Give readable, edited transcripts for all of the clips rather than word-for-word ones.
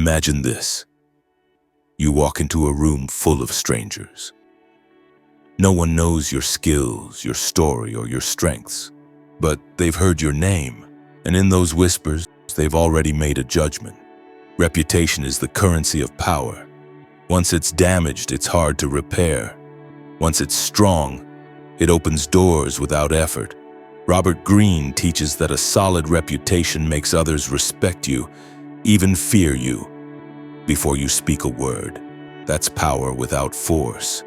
Imagine this. You walk into a room full of strangers. No one knows your skills, your story, or your strengths, but they've heard your name, and in those whispers, they've already made a judgment. Reputation is the currency of power. Once it's damaged, it's hard to repair. Once it's strong, it opens doors without effort. Robert Greene teaches that a solid reputation makes others respect you, even fear you, before you speak a word. That's power without force.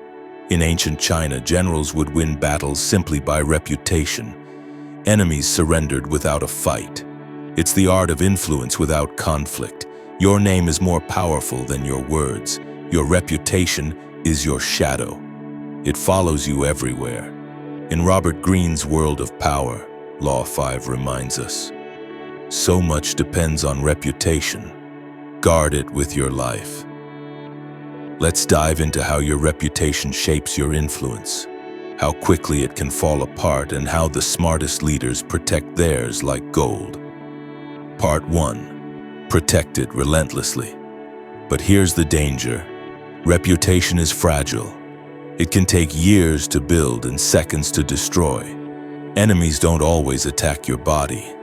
In ancient China, generals would win battles simply by reputation. Enemies surrendered without a fight. It's the art of influence without conflict. Your name is more powerful than your words. Your reputation is your shadow. It follows you everywhere. In Robert Greene's world of power, Law 5 reminds us, so much depends on reputation. Guard it with your life. Let's dive into how your reputation shapes your influence, how quickly it can fall apart, and how the smartest leaders protect theirs like gold. Part 1. Protect it relentlessly. But here's the danger. Reputation is fragile. It can take years to build and seconds to destroy. Enemies don't always attack your body.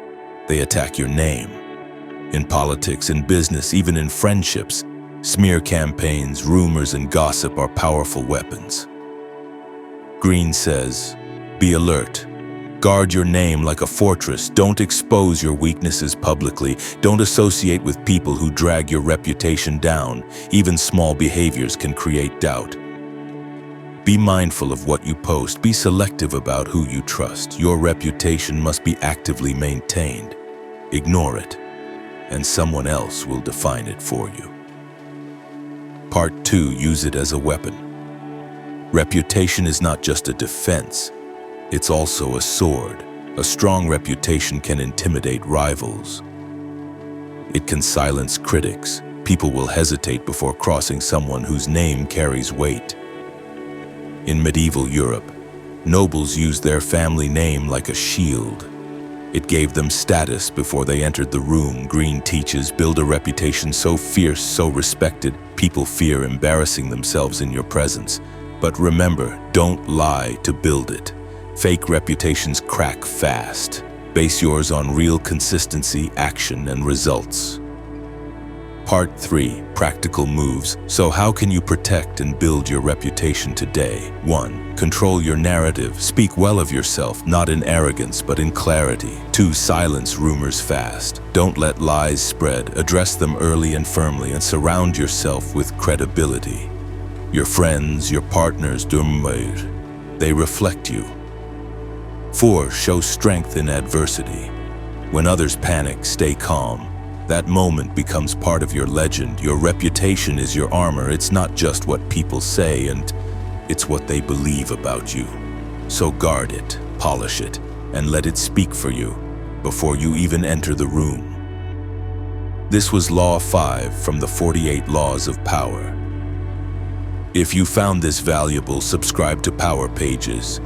They attack your name. In politics, in business, even in friendships, smear campaigns, rumors, and gossip are powerful weapons. Greene says, be alert. Guard your name like a fortress. Don't expose your weaknesses publicly. Don't associate with people who drag your reputation down. Even small behaviors can create doubt. Be mindful of what you post. Be selective about who you trust. Your reputation must be actively maintained. Ignore it, and someone else will define it for you. Part 2. Use it as a weapon. Reputation is not just a defense. It's also a sword. A strong reputation can intimidate rivals. It can silence critics. People will hesitate before crossing someone whose name carries weight. In medieval Europe, nobles used their family name like a shield. It gave them status before they entered the room. Greene teaches, build a reputation so fierce, so respected, people fear embarrassing themselves in your presence. But remember, don't lie to build it. Fake reputations crack fast. Base yours on real consistency, action, and results. Part 3. Practical moves. So how can you protect and build your reputation today? 1. Control your narrative. Speak well of yourself, not in arrogance, but in clarity. 2. Silence rumors fast. Don't let lies spread. Address them early and firmly, and surround yourself with credibility. Your friends, your partners, they reflect you. 4. Show strength in adversity. When others panic, stay calm. That moment becomes part of your legend. Your reputation is your armor. It's not just what people say, and it's what they believe about you. So guard it, polish it, and let it speak for you before you even enter the room. This was Law 5 from the 48 Laws of Power. If you found this valuable, subscribe to Power Pages,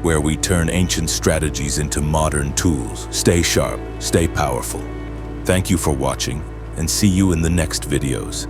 where we turn ancient strategies into modern tools. Stay sharp, stay powerful. Thank you for watching, and see you in the next videos.